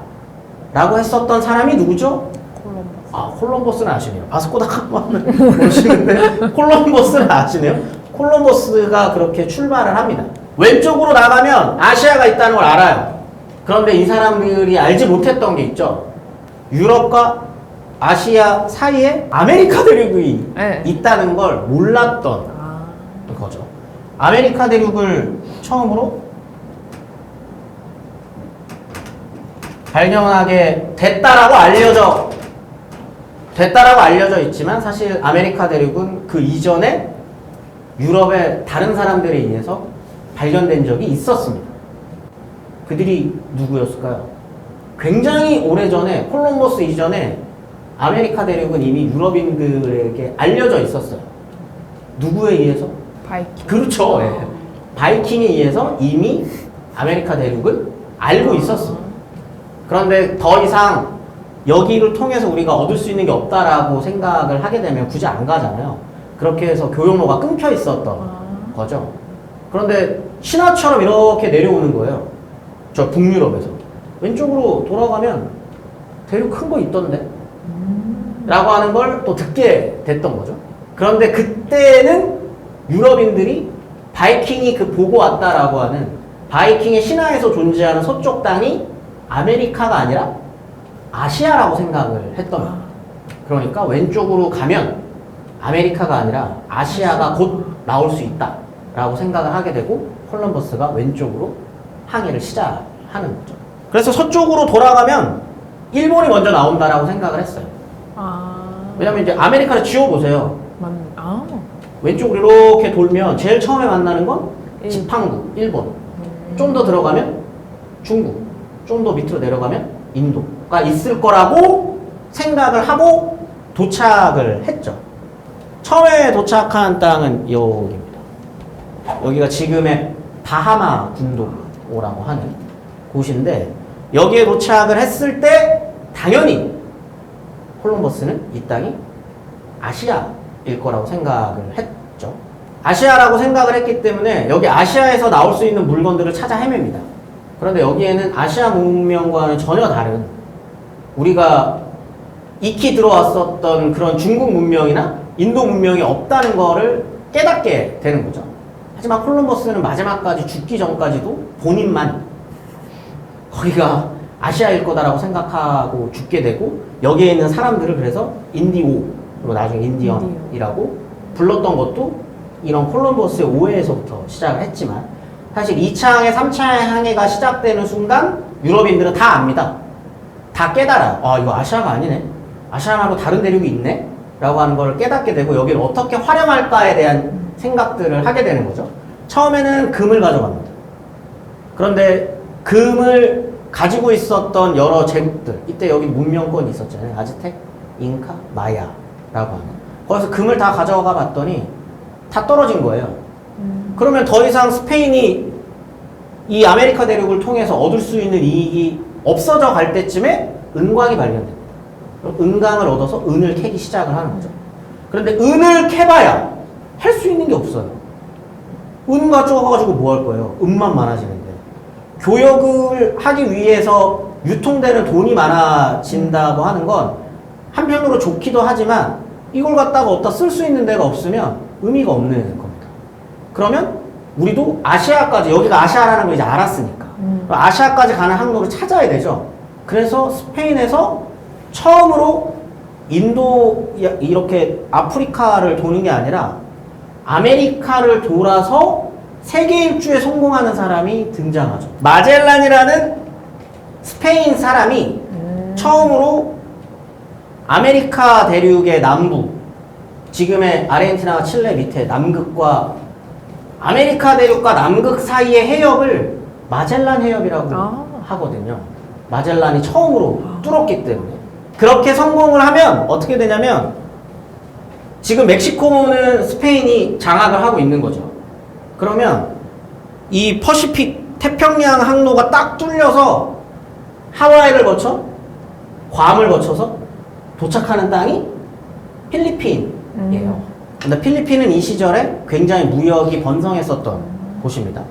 라고 했었던 사람이 누구죠? 콜럼버스. 아, 콜럼버스는 아시네요. 바스코다가마는 모르시는데 콜럼버스는 아시네요. 콜럼버스가 그렇게 출발을 합니다. 왼쪽으로 나가면 아시아가 있다는 걸 알아요. 그런데 이 사람들이 알지 못했던 게 있죠. 유럽과 아시아 사이에 아메리카 대륙이 네. 있다는 걸 몰랐던 아. 거죠. 아메리카 대륙을 처음으로 발견하게 됐다라고 알려져 있지만 사실 아메리카 대륙은 그 이전에 유럽의 다른 사람들에 의해서 발견된 적이 있었습니다. 그들이 누구였을까요? 굉장히 오래전에 콜럼버스 이전에 아메리카 대륙은 이미 유럽인들에게 알려져 있었어요. 누구에 의해서? 바이킹. 그렇죠. 예. 바이킹에 의해서 이미 아메리카 대륙을 알고 있었습니다. 그런데 더 이상 여기를 통해서 우리가 얻을 수 있는 게 없다라고 생각을 하게 되면 굳이 안 가잖아요. 그렇게 해서 교역로가 끊겨 있었던 거죠. 그런데 신화처럼 이렇게 내려오는 거예요. 저 북유럽에서. 왼쪽으로 돌아가면 대륙 큰 거 있던데? 라고 하는 걸 또 듣게 됐던 거죠. 그런데 그때는 유럽인들이 바이킹이 그 보고 왔다라고 하는 바이킹의 신화에서 존재하는 서쪽 땅이 아메리카가 아니라 아시아라고 생각을 했던 거예요. 그러니까 왼쪽으로 가면 아메리카가 아니라 아시아가 곧 나올 수 있다라고 생각을 하게 되고 콜럼버스가 왼쪽으로 항해를 시작하는 거죠. 그래서 서쪽으로 돌아가면 일본이 먼저 나온다라고 생각을 했어요. 아. 왜냐면 이제 아메리카를 지워보세요. 아. 왼쪽으로 이렇게 돌면 제일 처음에 만나는 건 일- 지팡구, 일본. 좀 더 들어가면 중국. 좀 더 밑으로 내려가면 인도가 있을 거라고 생각을 하고 도착을 했죠. 처음에 도착한 땅은 여기입니다. 여기가 지금의 바하마 군도라고 하는 곳인데 여기에 도착을 했을 때 당연히 콜럼버스는 이 땅이 아시아일 거라고 생각을 했죠. 아시아라고 생각을 했기 때문에 여기 아시아에서 나올 수 있는 물건들을 찾아 헤맵니다. 그런데 여기에는 아시아 문명과는 전혀 다른 우리가 익히 들어왔었던 그런 중국 문명이나 인도 문명이 없다는 거를 깨닫게 되는 거죠. 하지만 콜럼버스는 마지막까지 죽기 전까지도 본인만 거기가 아시아일 거다라고 생각하고 죽게 되고 여기에 있는 사람들을 그래서 인디오로 나중에 인디언이라고 불렀던 것도 이런 콜럼버스의 오해에서부터 시작을 했지만 사실 2차 항해, 3차 항해가 시작되는 순간 유럽인들은 다 압니다. 다 깨달아요. 아, 이거 아시아가 아니네. 아시아 말고 다른 대륙이 있네? 라고 하는 걸 깨닫게 되고 여기를 어떻게 활용할까에 대한 생각들을 하게 되는 거죠. 처음에는 금을 가져갑니다. 그런데 금을 가지고 있었던 여러 제국들, 이때 여기 문명권이 있었잖아요. 아즈텍, 잉카, 마야라고 하는. 거기서 금을 다 가져가 봤더니 다 떨어진 거예요. 그러면 더 이상 스페인이 이 아메리카 대륙을 통해서 얻을 수 있는 이익이 없어져 갈 때쯤에 은광이 발견됩니다. 은광을 얻어서 은을 캐기 시작을 하는 거죠. 그런데 은을 캐봐야 할 수 있는 게 없어요. 은 가져가가지고 뭐 할 거예요? 은만 많아지는데. 교역을 하기 위해서 유통되는 돈이 많아진다고 하는 건 한편으로 좋기도 하지만 이걸 갖다가 어디다 쓸 수 있는 데가 없으면 의미가 없는 겁니다. 그러면 우리도 아시아까지, 여기가 아시아라는 걸 이제 알았으니까 아시아까지 가는 항로를 찾아야 되죠. 그래서 스페인에서 처음으로 인도, 이렇게 아프리카를 도는 게 아니라 아메리카를 돌아서 세계 일주에 성공하는 사람이 등장하죠. 마젤란이라는 스페인 사람이 처음으로 아메리카 대륙의 남부, 지금의 아르헨티나와 칠레 밑에 남극과 아메리카 대륙과 남극 사이의 해협을 마젤란 해협이라고 하거든요. 마젤란이 처음으로 뚫었기 때문에. 그렇게 성공을 하면 어떻게 되냐면 지금 멕시코는 스페인이 장악을 하고 있는 거죠. 그러면 이 퍼시픽 태평양 항로가 딱 뚫려서 하와이를 거쳐 괌을 거쳐서 도착하는 땅이 필리핀이에요. 근데 필리핀은 이 시절에 굉장히 무역이 번성했었던 곳입니다.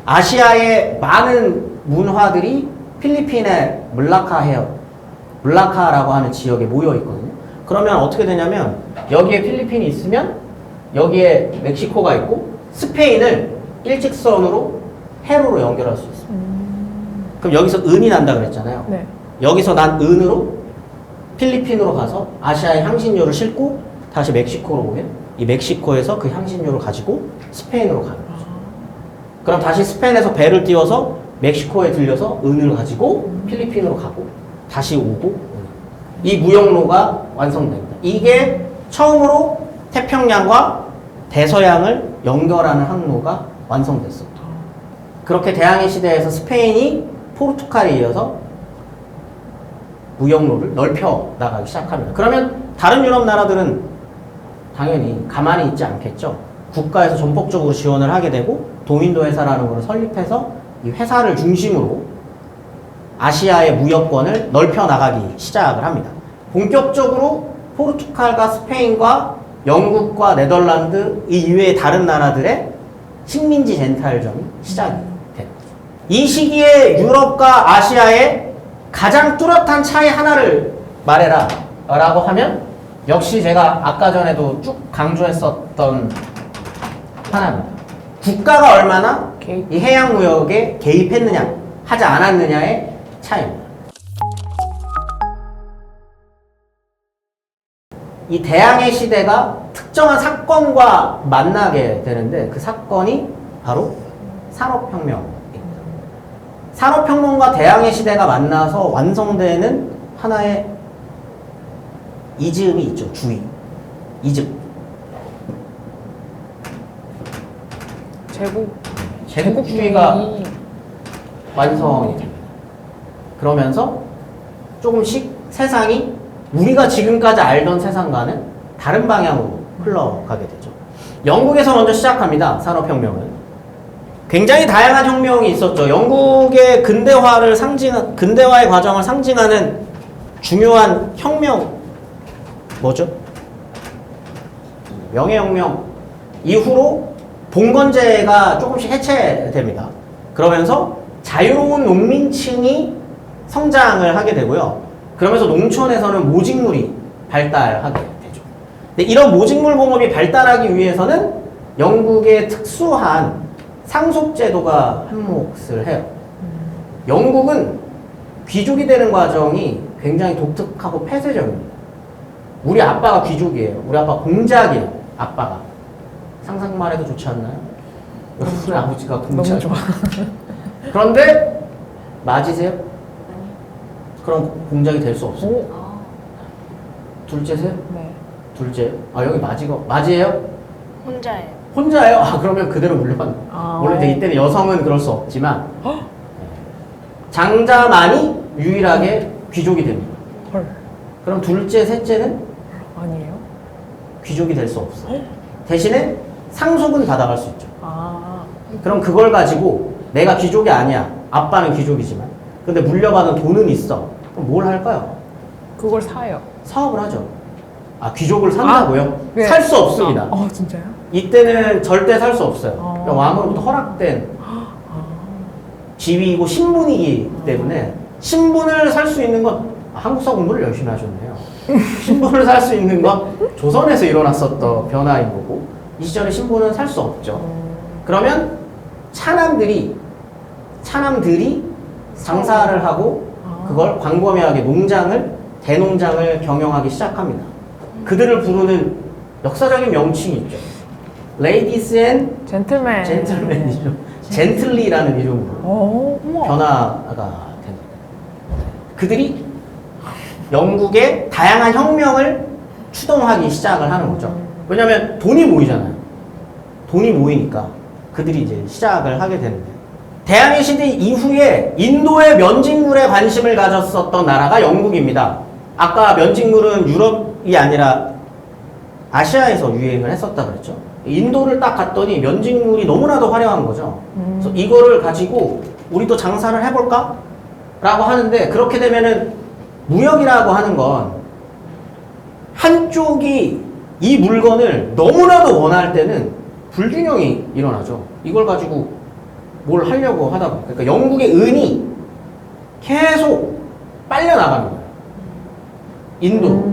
아시아의 많은 문화들이 필리핀의 물라카 해협, 물라카라고 하는 지역에 모여 있거든요. 그러면 어떻게 되냐면 여기에 필리핀이 있으면 여기에 멕시코가 있고 스페인을 일직선으로 해로로 연결할 수 있어요. 그럼 여기서 은이 난다 그랬잖아요. 네. 여기서 난 은으로 필리핀으로 가서 아시아의 향신료를 싣고 다시 멕시코로 오면 이 멕시코에서 그 향신료를 가지고 스페인으로 가는 거죠. 그럼 다시 스페인에서 배를 띄워서 멕시코에 들려서 은을 가지고 필리핀으로 가고 다시 오고 이 무역로가 완성됩니다. 이게 처음으로 태평양과 대서양을 연결하는 항로가 완성됐었죠. 그렇게 대항해 시대에서 스페인이 포르투갈에 이어서 무역로를 넓혀 나가기 시작합니다. 그러면 다른 유럽 나라들은 당연히 가만히 있지 않겠죠. 국가에서 전폭적으로 지원을 하게 되고 동인도 회사라는 것을 설립해서 이 회사를 중심으로 아시아의 무역권을 넓혀 나가기 시작을 합니다. 본격적으로 포르투갈과 스페인과 영국과 네덜란드 이 이외의 다른 나라들의 식민지 젠탈전이 시작이 되는 거죠. 이 시기에 유럽과 아시아의 가장 뚜렷한 차이 하나를 말해라 라고 하면 역시 제가 아까 전에도 쭉 강조했었던 하나입니다. 국가가 얼마나 이 해양 무역에 개입했느냐 하지 않았느냐의 차이입니다. 이 대항해 시대가 특정한 사건과 만나게 되는데 그 사건이 바로 산업혁명입니다. 산업혁명과 대항해 시대가 만나서 완성되는 하나의 이즈음이 있죠. 주의. 이즘. 제국주의가 완성이 됩니다. 그러면서 조금씩 세상이 우리가 지금까지 알던 세상과는 다른 방향으로 흘러가게 되죠. 영국에서 먼저 시작합니다. 산업혁명은. 굉장히 다양한 혁명이 있었죠. 영국의 근대화의 과정을 상징하는 중요한 혁명, 뭐죠? 명예혁명 이후로 봉건제가 조금씩 해체됩니다. 그러면서 자유로운 농민층이 성장을 하게 되고요. 그러면서 농촌에서는 모직물이 발달하게 되죠. 근데 이런 모직물 공업이 발달하기 위해서는 영국의 특수한 상속제도가 한몫을 해요. 영국은 귀족이 되는 과정이 굉장히 독특하고 폐쇄적입니다. 우리 아빠가 귀족이에요. 우리 아빠 공작이에요. 아빠가. 상상만 해도 좋지 않나요? 우리 아버지가 공작. 너무 좋아. 그런데 맞으세요? 그럼 공작이 될 수 없어요. 오. 둘째세요? 네. 둘째. 아 여기 맞이에요? 혼자예요. 혼자예요? 아 그러면 그대로 물려받는. 아. 원래 이제 이때는 여성은 그럴 수 없지만 장자만이 유일하게 귀족이 됩니다. 헐. 그럼 둘째, 셋째는 아니에요? 귀족이 될 수 없어요. 대신에 상속은 받아갈 수 있죠. 아. 그럼 그걸 가지고 내가 귀족이 아니야. 아빠는 귀족이지만. 근데 물려받은 돈은 있어. 그럼 뭘 할까요? 그걸 사요. 사업을 하죠. 아 귀족을 산다고요? 네. 살 수 없습니다. 진짜요? 이때는 절대 살 수 없어요. 그러니까 어. 왕으로부터 허락된 지위이고 신분이기 때문에 신분을 살 수 있는 건 한국사 공부를 열심히 하셨네요. 신분을 살 수 있는 건 조선에서 일어났었던 변화인 거고 이 시절에 신분은 살 수 없죠. 그러면 차남들이 장사를 하고 그걸 광범위하게 대농장을 경영하기 시작합니다. 그들을 부르는 역사적인 명칭이 있죠. Ladies and 젠틀맨. 젠틀맨이죠. 젠틀리라는 이름으로 우와. 변화가 됩니다. 그들이 영국의 다양한 혁명을 추동하기 시작을 하는 거죠. 왜냐하면 돈이 모이잖아요. 돈이 모이니까 그들이 이제 시작을 하게 되는데 대항해 시대 이후에 인도의 면직물에 관심을 가졌었던 나라가 영국입니다. 아까 면직물은 유럽이 아니라 아시아에서 유행을 했었다 그랬죠. 인도를 딱 갔더니 면직물이 너무나도 화려한 거죠. 그래서 이거를 가지고 우리도 장사를 해볼까? 라고 하는데 그렇게 되면은 무역이라고 하는 건 한쪽이 이 물건을 너무나도 원할 때는 불균형이 일어나죠. 이걸 가지고 뭘 하려고 하다 보니까. 그러니까 영국의 은이 계속 빨려나가는 거예요. 인도로.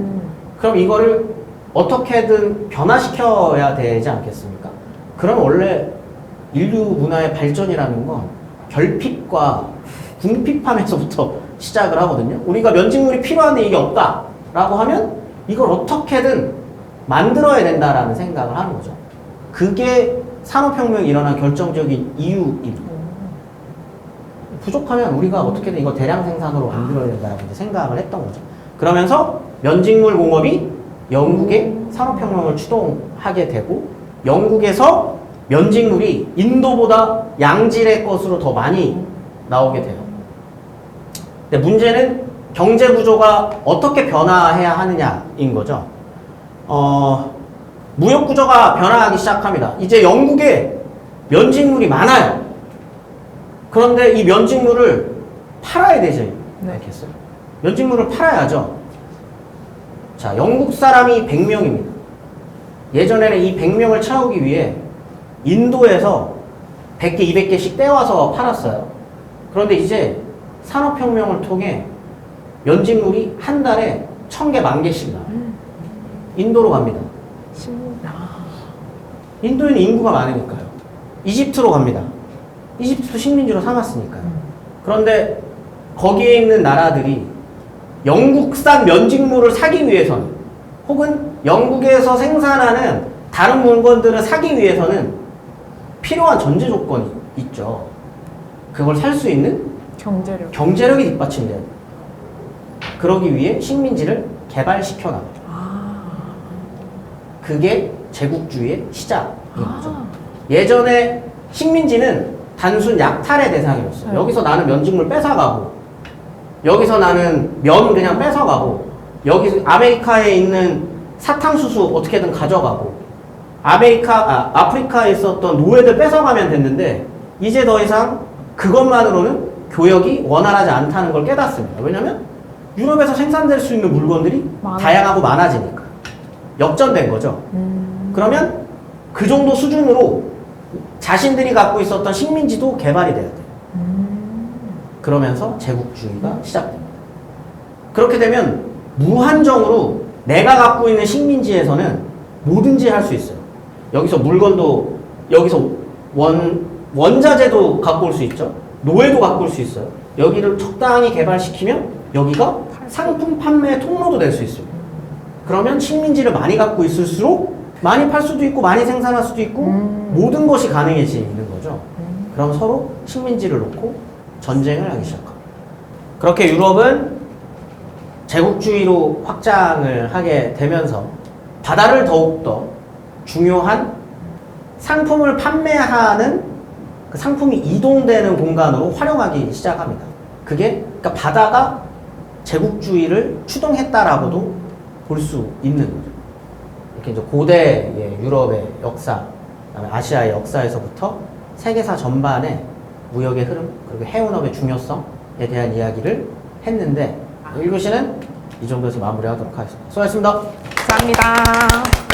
그럼 이거를 어떻게든 변화시켜야 되지 않겠습니까? 그럼 원래 인류 문화의 발전이라는 건 결핍과 궁핍함에서부터 시작을 하거든요. 우리가 면직물이 필요한데 이게 없다라고 하면 이걸 어떻게든 만들어야 된다라는 생각을 하는 거죠. 그게 산업혁명이 일어난 결정적인 이유입니다. 부족하면 우리가 어떻게든 이거 대량 생산으로 만들어야 된다라고 이제 생각을 했던 거죠. 그러면서 면직물 공업이 영국의 산업혁명을 추동하게 되고 영국에서 면직물이 인도보다 양질의 것으로 더 많이 나오게 돼요. 근데 문제는 경제 구조가 어떻게 변화해야 하느냐인 거죠. 무역 구조가 변화하기 시작합니다. 이제 영국에 면직물이 많아요. 그런데 이 면직물을 팔아야 되지 않겠어요? 면직물을 팔아야죠. 자, 영국 사람이 100명입니다. 예전에는 이 100명을 채우기 위해 인도에서 100개, 200개씩 떼와서 팔았어요. 그런데 이제 산업혁명을 통해 면직물이 한 달에 1000개, 10,000개씩 나와요. 인도로 갑니다. 인도에는 인구가 많으니까요. 이집트로 갑니다. 이집트도 식민지로 삼았으니까요. 그런데 거기에 있는 나라들이 영국산 면직물을 사기 위해서는 혹은 영국에서 생산하는 다른 물건들을 사기 위해서는 필요한 전제 조건이 있죠. 그걸 살 수 있는 경제력이 뒷받침돼야 돼요. 그러기 위해 식민지를 개발시켜 나가죠. 그게 제국주의의 시작인 거죠. 예전에 식민지는 단순 약탈의 대상이었어요. 여기서 나는 면직물 뺏어가고 여기서 나는 면 그냥 뺏어가고 여기 아메리카에 있는 사탕수수 어떻게든 가져가고 아프리카에 있었던 노예들 뺏어가면 됐는데 이제 더 이상 그것만으로는 교역이 원활하지 않다는 걸 깨닫습니다. 왜냐하면 유럽에서 생산될 수 있는 물건들이 다양하고 많아지니까 역전된 거죠. 그러면 그 정도 수준으로 자신들이 갖고 있었던 식민지도 개발이 돼야 돼요. 그러면서 제국주의가 시작됩니다. 그렇게 되면 무한정으로 내가 갖고 있는 식민지에서는 뭐든지 할 수 있어요. 여기서 물건도 여기서 원자재도 갖고 올 수 있죠. 노예도 가꿀 수 있어요. 여기를 적당히 개발시키면 여기가 상품 판매 통로도 될 수 있어요. 그러면 식민지를 많이 갖고 있을수록 많이 팔 수도 있고 많이 생산할 수도 있고 모든 것이 가능해지는 거죠. 그럼 서로 식민지를 놓고 전쟁을 하기 시작합니다. 그렇게 유럽은 제국주의로 확장을 하게 되면서 바다를 더욱더 중요한 상품을 판매하는 그 상품이 이동되는 공간으로 활용하기 시작합니다. 그게 그러니까 바다가 제국주의를 추동했다라고도 볼 수 있는 거죠. 이렇게 이제 고대 유럽의 역사, 그다음에 아시아의 역사에서부터 세계사 전반의 무역의 흐름 그리고 해운업의 중요성에 대한 이야기를 했는데 1교시는 이 정도에서 마무리하도록 하겠습니다. 수고하셨습니다. 감사합니다.